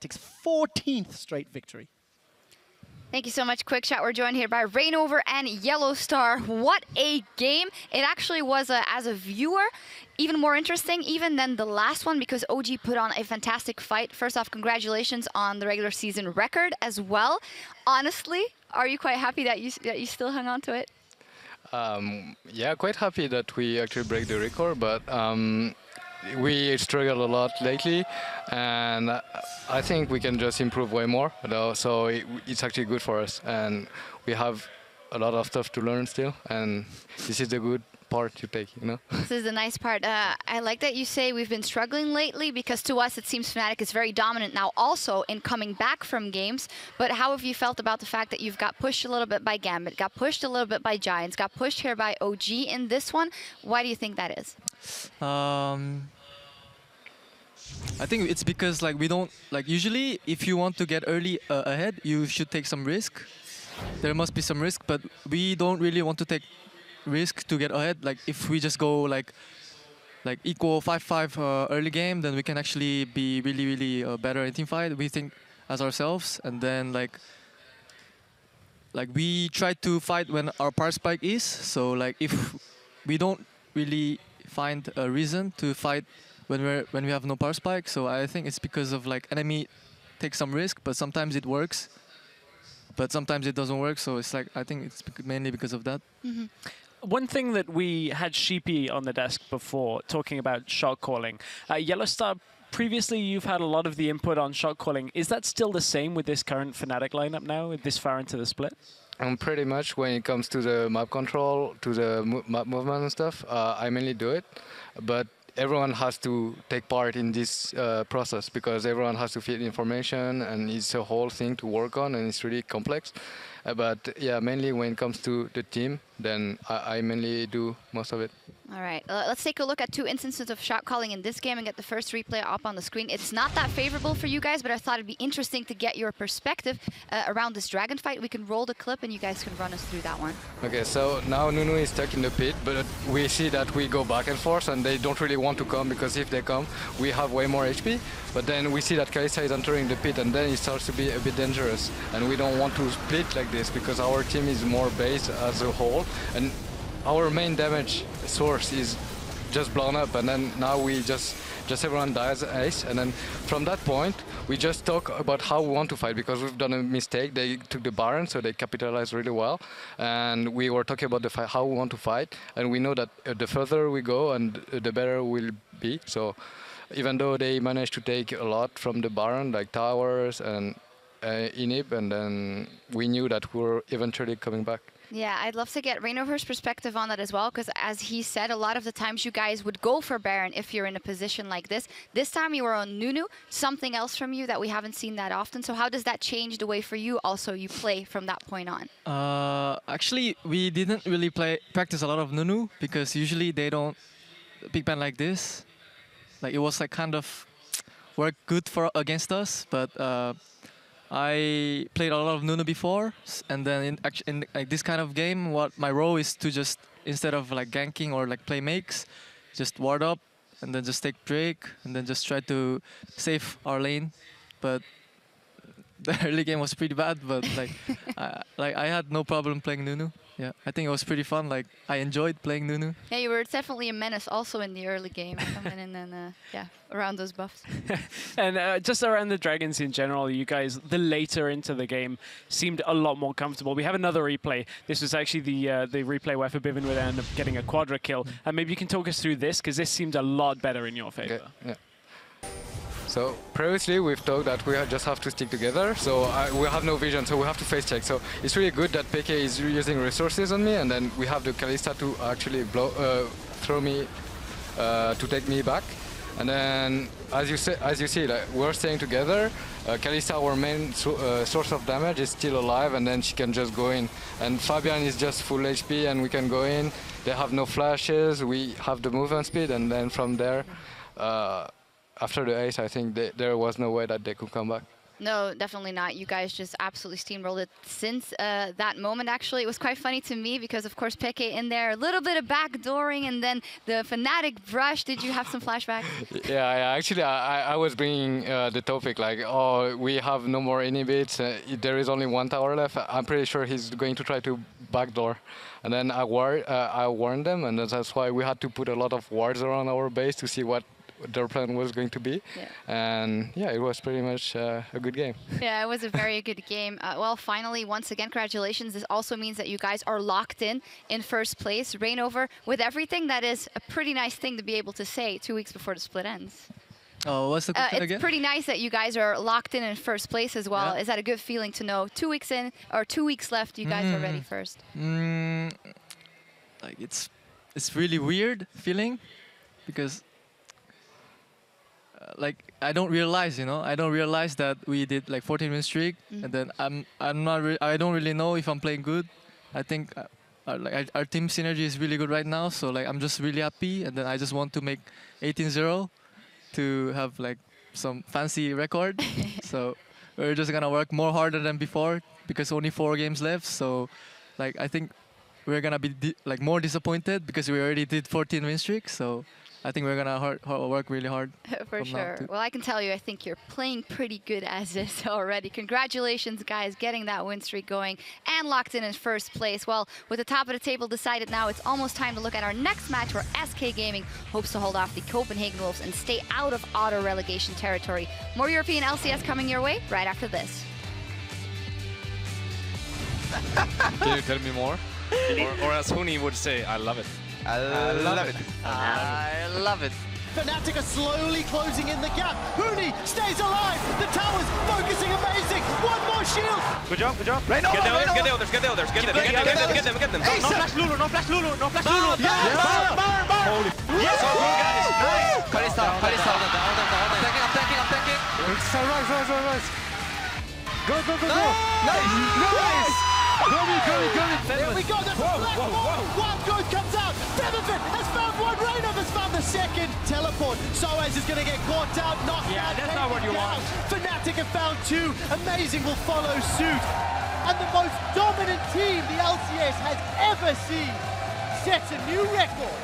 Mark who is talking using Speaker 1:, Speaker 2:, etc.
Speaker 1: Fnatic's 14th straight victory.
Speaker 2: Thank you so much, Quickshot. We're joined here by Rainover and Yellowstar. What a game. It actually was, as a viewer, even more interesting even than the last one because OG put on a fantastic fight. First off, congratulations on the regular season record as well. Honestly, are you quite happy that you still hung on to it?
Speaker 3: Yeah, quite happy that we actually break the record, but we struggled a lot lately, and I think we can just improve way more. So it's actually good for us, and we have a lot of stuff to learn still, and this is the good part to take, you know.
Speaker 2: This is the nice part. I like that you say we've been struggling lately because to us it seems Fnatic is very dominant now also in coming back from games. But how have you felt about the fact that you've got pushed a little bit by Gambit, got pushed a little bit by Giants, got pushed here by OG in this one? Why do you think that is?
Speaker 4: I think it's because like we don't usually if you want to get early ahead, you should take some risk. There must be some risk, but we don't really want to take risk to get ahead. Like if we just go like equal 5-5 early game, then we can actually be really better in team fight. We think as ourselves, and then like we try to fight when our power spike is. So like if we don't really find a reason to fight when we have no power spike, so I think it's because of like enemy take some risk, but sometimes it works, but sometimes it doesn't work. So it's like I think it's mainly because of that.
Speaker 2: Mm-hmm.
Speaker 5: One thing that we had Sheepy on the desk before talking about shot calling. Yellowstar, previously you've had a lot of the input on shot calling. Is that still the same with this current Fnatic lineup now, this far into the split?
Speaker 3: Pretty much when it comes to the map control, to the map movement and stuff, I mainly do it. But everyone has to take part in this process because everyone has to feed information and it's a whole thing to work on and it's really complex. But yeah, mainly when it comes to the team, then I mainly do most of it.
Speaker 2: All right, let's take a look at two instances of shot calling in this game and get the first replay up on the screen. It's not that favorable for you guys, but I thought it'd be interesting to get your perspective around this dragon fight. We can roll the clip and you guys can run us through that one.
Speaker 3: Okay, so now Nunu is stuck in the pit, but we see that we go back and forth and they don't really want to come because if they come, we have way more HP. But then we see that Kalista is entering the pit and then it starts to be a bit dangerous. And we don't want to split like this because our team is more based as a whole. And our main damage source is just blown up, and then now we just everyone dies ace, and then from that point we just talk about how we want to fight because we've done a mistake. They took the Baron, so they capitalized really well, and we were talking about the fight, how we want to fight, and we know that the further we go and the better we'll be. So even though they managed to take a lot from the Baron, like towers and inhib, and then we knew that we were eventually coming back.
Speaker 2: Yeah, I'd love to get Rainover's perspective on that as well, because as he said, a lot of the times you guys would go for Baron if you're in a position like this. This time you were on Nunu, something else from you that we haven't seen that often. So how does that change the way for you also you play from that point on?
Speaker 4: Actually, we didn't really practice a lot of Nunu because usually they don't big ban like this. Like it was like kind of worked good against us, but I played a lot of Nunu before, and then in like this kind of game, what my role is to just, instead of like ganking or like play makes, just ward up and then just take Drake and then just try to save our lane. But the early game was pretty bad, but like I had no problem playing Nunu. Yeah, I think it was pretty fun. Like I enjoyed playing Nunu.
Speaker 2: Yeah, you were definitely a menace also in the early game, coming in and yeah, around those buffs.
Speaker 5: And just around the dragons in general, you guys, the later into the game, seemed a lot more comfortable. We have another replay. This was actually the replay where Forbidden would end up getting a quadra kill. And maybe you can talk us through this, because this seemed a lot better in your favor.
Speaker 3: Okay, yeah. So previously we've talked that we just have to stick together, so we have no vision, so we have to face check. So it's really good that PK is using resources on me, and then we have the Kalista to actually throw me, to take me back. And then as you see, like, we're staying together. Kalista, our main source of damage, is still alive, and then she can just go in. And Fabian is just full HP, and we can go in. They have no flashes, we have the movement speed, and then from there, after the ace, I think there was no way that they could come back.
Speaker 2: No, definitely not. You guys just absolutely steamrolled it since that moment, actually. It was quite funny to me because, of course, Peke in there, a little bit of backdooring, and then the Fnatic brush. Did you have some flashbacks?
Speaker 3: Yeah, actually, I was bringing the topic like, oh, we have no more inhibits. There is only one tower left. I'm pretty sure he's going to try to backdoor. And then I warned them, and that's why we had to put a lot of wards around our base to see what their plan was going to be.
Speaker 2: Yeah.
Speaker 3: And yeah, it was pretty much a good game.
Speaker 2: Yeah, it was a very good game. Well, finally, once again, congratulations. This also means that you guys are locked in first place. Reignover, with everything, that is a pretty nice thing to be able to say 2 weeks before the split ends.
Speaker 4: Oh, what's the question again?
Speaker 2: It's pretty nice that you guys are locked in first place as well.
Speaker 4: Yeah.
Speaker 2: Is that a good feeling to know 2 weeks in, or 2 weeks left, you guys are ready first?
Speaker 4: Like it's really weird feeling because like I don't realize, I don't realize that we did like 14-win streak, and then I don't really know if I'm playing good. I think our team synergy is really good right now, so like I'm just really happy, and then I just want to make 18-0 to have like some fancy record. So we're just gonna work more harder than before because only 4 games left. So like I think we're gonna be more disappointed because we already did 14-win streak. So I think we're gonna work really hard.
Speaker 2: For sure. Well, I can tell you, I think you're playing pretty good as is already. Congratulations, guys, getting that win streak going and locked in first place. Well, with the top of the table decided now, it's almost time to look at our next match where SK Gaming hopes to hold off the Copenhagen Wolves and stay out of auto relegation territory. More European LCS coming your way right after this.
Speaker 6: Can you tell me more? or as Huni would say, I love it.
Speaker 7: I love it.
Speaker 1: I love it. Fnatic are slowly closing in the gap. Huni stays alive. The tower's focusing amazing. One more shield.
Speaker 6: Good job, good job. Get the others, get the others. No flash Lulu, no flash Lulu, no flash Lulu.
Speaker 1: Burn.
Speaker 6: Holy. Yes, so good, guys. Nice.
Speaker 7: Kalista. I'm tanking.
Speaker 3: Rise. Go.
Speaker 1: Nice.
Speaker 3: Go.
Speaker 1: There we go. There's a flash. One growth comes out. Demovid has found one. Reignover has found the second. Teleport. Soaz is going to get caught out. Knocked out.
Speaker 5: That's not what you want.
Speaker 1: Fnatic have found 2. Amazing will follow suit. And the most dominant team the LCS has ever seen sets a new record